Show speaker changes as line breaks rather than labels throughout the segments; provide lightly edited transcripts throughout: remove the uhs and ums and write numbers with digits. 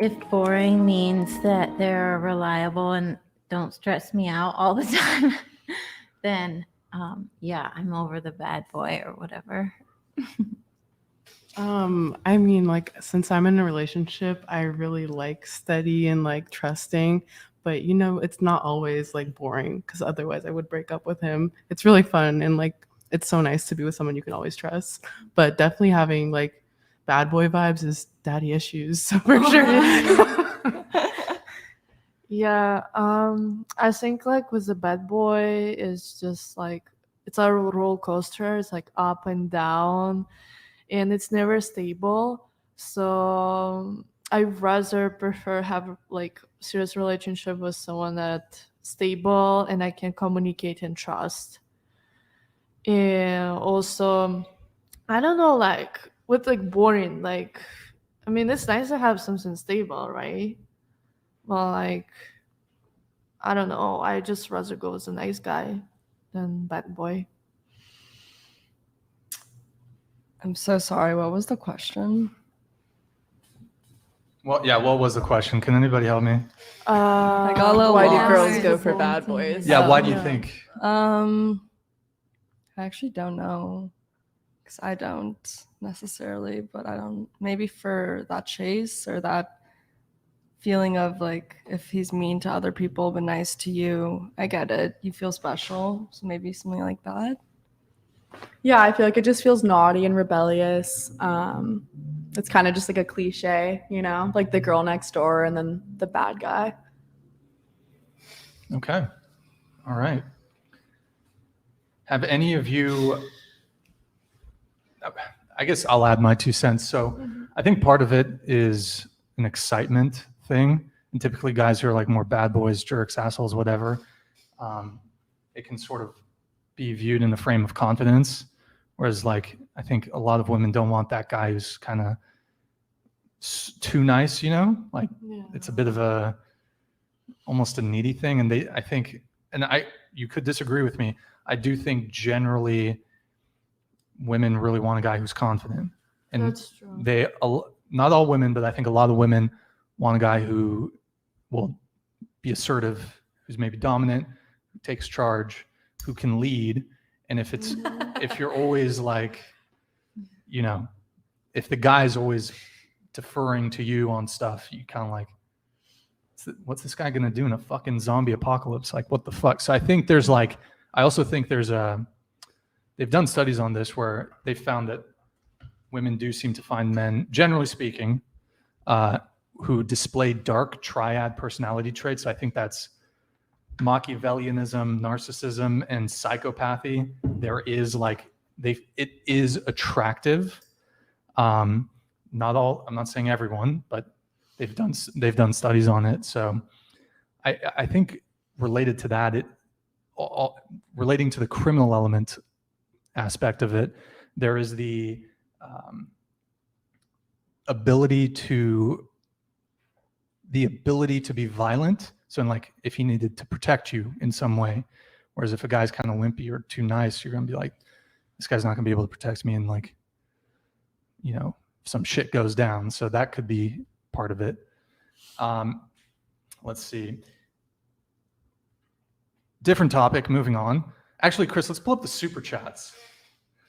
If boring means that they're reliable and don't stress me out all the time, then yeah, I'm over the bad boy or whatever.
I mean, like, since I'm in a relationship, I really like steady and like trusting, but it's not always like boring because otherwise I would break up with him. It's really fun and like it's so nice to be with someone you can always trust, but definitely having like bad boy vibes is daddy issues, so for sure.
Yeah, I think like with the bad boy is just like it's a roller coaster. It's like up and down, and it's never stable. So I rather prefer have like serious relationship with someone that stable and I can communicate and trust. And also, I don't know, like with like boring, like I mean, it's nice to have something stable, right? Well, like I don't know. I just rather go with a nice guy than bad boy.
I'm so sorry. What was the question?
Well, yeah, what was the question? Can anybody help me?
I got a little
why do
lost.
girls go for bad boys?
Yeah, why do you
Yeah.
think?
I actually don't know. Because I don't necessarily, but I don't. Maybe for that chase or that feeling of like if he's mean to other people but nice to you, I get it. You feel special. So maybe something like that.
Yeah, I feel like it just feels naughty and rebellious. It's kind of just like a cliche, like the girl next door and then the bad guy.
Okay. All right. Have any of you, I guess I'll add my 2 cents. So I think part of it is an excitement thing. And typically guys who are like more bad boys, jerks, assholes, whatever, it can sort of be viewed in the frame of confidence. Whereas like, I think a lot of women don't want that guy who's kind of too nice, like it's a bit of almost a needy thing. And I think, you could disagree with me. I do think generally women really want a guy who's confident. And
That's true.
not all women, but I think a lot of women want a guy who will be assertive, who's maybe dominant, who takes charge, who can lead. And if you're always like, if the guy's always deferring to you on stuff, you kind of like, what's this guy going to do in a fucking zombie apocalypse? Like, what the fuck? So I think I also think they've done studies on this where they found that women do seem to find men, generally speaking, who display dark triad personality traits. So I think that's Machiavellianism, narcissism, and psychopathy. There is it is attractive. Not all, I'm not saying everyone, but they've done studies on it. So I think related to that, relating to the criminal element aspect of it, there is the ability to be violent. So like if he needed to protect you in some way, whereas if a guy's kind of wimpy or too nice, you're gonna be like, this guy's not gonna be able to protect me, and like, some shit goes down. So that could be part of it. Let's see. Different topic, moving on. Actually, Chris, let's pull up the super chats.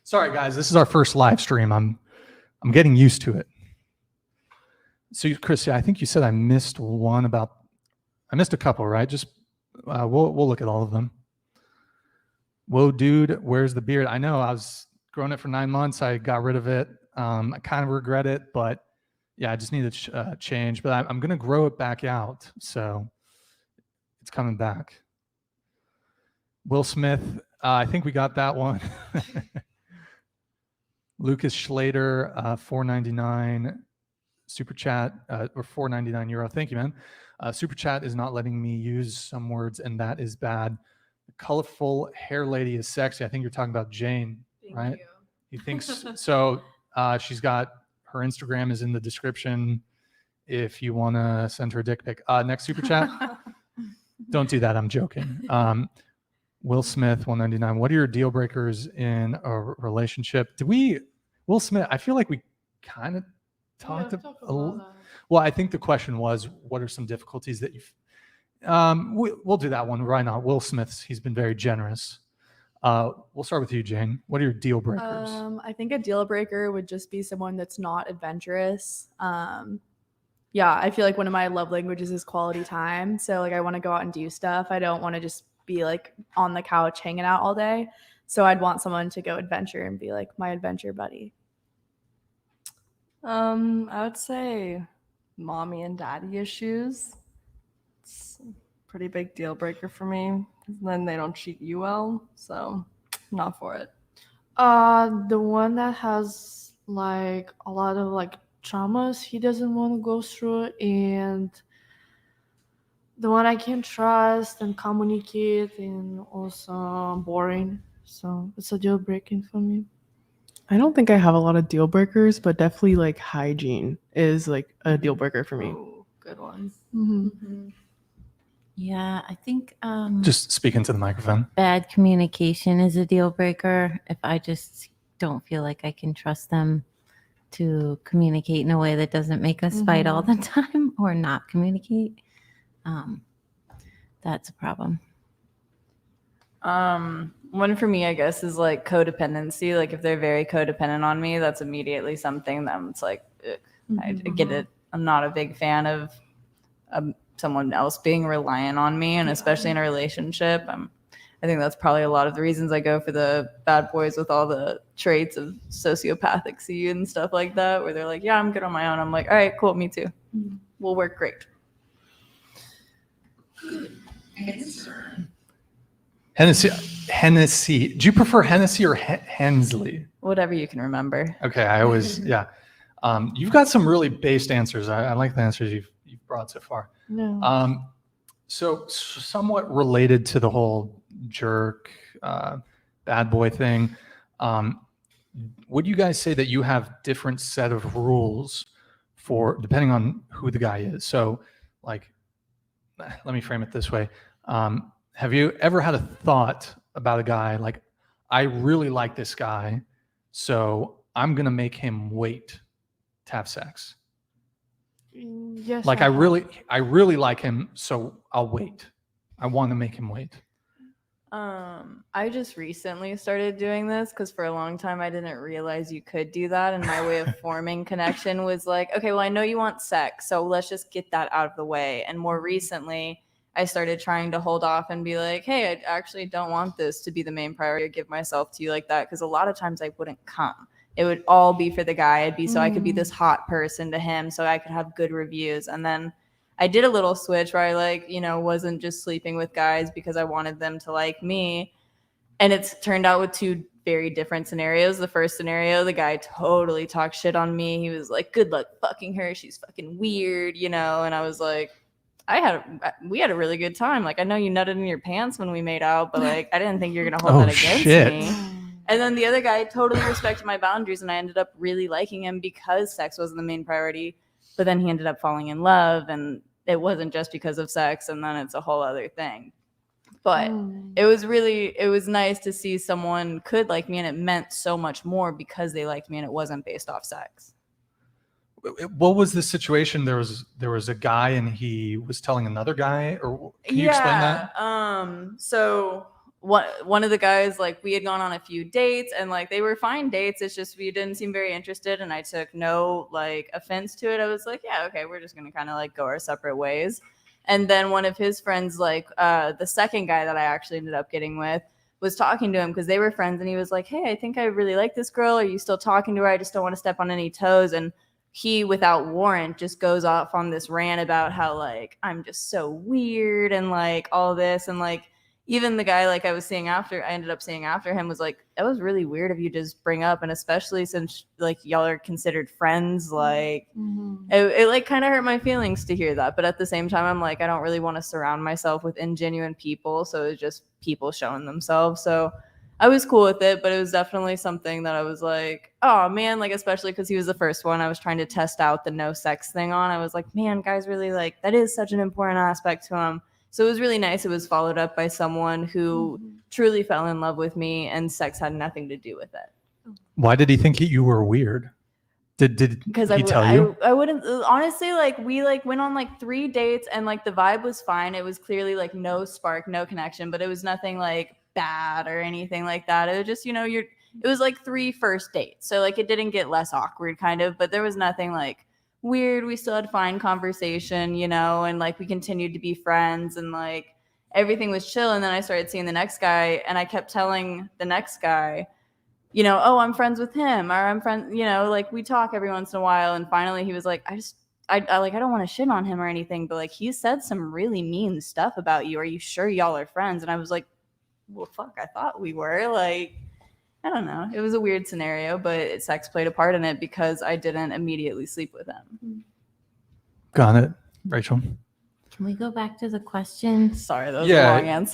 Sorry guys, this is our first live stream. I'm getting used to it. So Chris, I think you said I missed a couple, right? Just we'll look at all of them. Whoa, dude, where's the beard? I know I was growing it for 9 months. I got rid of it. I kind of regret it, but yeah, I just need to change. But I'm going to grow it back out, so it's coming back. Will Smith, I think we got that one. Lucas Schlater, $4.99 super chat, or €4.99. Thank you, man. Super chat is not letting me use some words, and that is bad. The colorful hair lady is sexy. I think you're talking about Jane, right? You think so? She's got her Instagram is in the description if you want to send her a dick pic. Next super chat. Don't do that. I'm joking. Will Smith, $1.99. What are your deal breakers in a relationship? Will Smith, I feel like we kind of talked Well, I think the question was, what are some difficulties that you've, we'll do that one. Why not? Will Smith's, he's been very generous. We'll start with you, Jane. What are your deal breakers?
I think a deal breaker would just be someone that's not adventurous. Yeah, I feel like one of my love languages is quality time. So like I want to go out and do stuff. I don't want to just be like on the couch hanging out all day. So I'd want someone to go adventure and be like my adventure buddy.
I would say mommy and daddy issues. It's a pretty big deal breaker for me. Then they don't treat you well, so I'm not for it.
The one that has like a lot of like traumas he doesn't want to go through, and the one I can trust and communicate, and also boring. So it's a deal breaking for me.
I don't think I have a lot of deal breakers, but definitely like hygiene is like a deal breaker for me.
Ooh, good one.
Mm-hmm.
Yeah, I think
Just speak into the microphone.
bad communication is a deal breaker. If I just don't feel like I can trust them to communicate in a way that doesn't make us fight all the time or not communicate, that's a problem.
One for me, I guess, is like codependency. Like if they're very codependent on me, that's immediately something that it's like, ugh, I get it. I'm not a big fan of someone else being reliant on me, and especially in a relationship. I think that's probably a lot of the reasons I go for the bad boys with all the traits of sociopathic C and stuff like that, where they're like, yeah, I'm good on my own. I'm like, all right, cool, me too. We'll work great.
Hennessy. Do you prefer Hennessy or Hensley?
Whatever you can remember.
Okay, I always, yeah. You've got some really based answers. I like the answers you've brought so far.
Yeah.
So somewhat related to the whole jerk, bad boy thing, would you guys say that you have different set of rules for depending on who the guy is? So like, let me frame it this way. Have you ever had a thought about a guy like, I really like this guy, so I'm going to make him wait to have sex?
Yes.
Like I really like him, so I'll wait. I want to make him wait.
I just recently started doing this because for a long time I didn't realize you could do that, and my way of forming connection was like, okay, well, I know you want sex, so let's just get that out of the way. And more recently, I started trying to hold off and be like, hey, I actually don't want this to be the main priority or give myself to you like that, because a lot of times I wouldn't come. It would all be for the guy. It'd be so I could be this hot person to him, so I could have good reviews. And then I did a little switch where I wasn't just sleeping with guys because I wanted them to like me. And it's turned out with two very different scenarios. The first scenario, the guy totally talked shit on me. He was like, good luck fucking her. She's fucking weird, And I was like, we had a really good time. Like, I know you nutted in your pants when we made out, but like, I didn't think you're going to hold that against me. And then the other guy totally respected my boundaries, and I ended up really liking him because sex wasn't the main priority. But then he ended up falling in love, and it wasn't just because of sex, and then it's a whole other thing. But it was nice to see someone could like me, and it meant so much more because they liked me, and it wasn't based off sex.
What was the situation? There was a guy, and he was telling another guy, or can you explain that?
So one of the guys, like, we had gone on a few dates, and like they were fine dates. It's just we didn't seem very interested, and I took no like offense to it. I was like, yeah, okay, we're just gonna kind of like go our separate ways. And then one of his friends, like the second guy that I actually ended up getting with, was talking to him because they were friends, and he was like, hey, I think I really like this girl. Are you still talking to her? I just don't want to step on any toes. And he, without warrant, just goes off on this rant about how like I'm just so weird and like all this, and like even the guy like I ended up seeing after him was like, that was really weird of you to just bring up, and especially since like y'all are considered friends, like it like kind of hurt my feelings to hear that. But at the same time, I'm like, I don't really want to surround myself with ingenuine people, so it's just people showing themselves. So I was cool with it, but it was definitely something that I was like, oh man, like especially because he was the first one I was trying to test out the no sex thing on. I was like, man, guys really like that is such an important aspect to him. So it was really nice. It was followed up by someone who truly fell in love with me, and sex had nothing to do with it.
Why did he think you were weird? Did
because
he tell you?
I wouldn't honestly, like we like went on like 3 dates and like the vibe was fine. It was clearly like no spark, no connection, but it was nothing like bad or anything like that. It was just, you know, it was like 3 first dates. So like it didn't get less awkward kind of, but there was nothing like weird. We still had fine conversation, you know, and like we continued to be friends and like everything was chill. And then I started seeing the next guy and I kept telling the next guy, you know, oh, I'm friends with him, or I'm friends, you know, like we talk every once in a while. And finally he was like, I don't want to shit on him or anything, but like he said some really mean stuff about you. Are you sure y'all are friends? And I was like, well, fuck, I thought we were. Like, I don't know. It was a weird scenario, but sex played a part in it because I didn't immediately sleep with him.
Got it. Rachel?
Can we go back to the questions?
Sorry, that was
Yeah.
a long answer.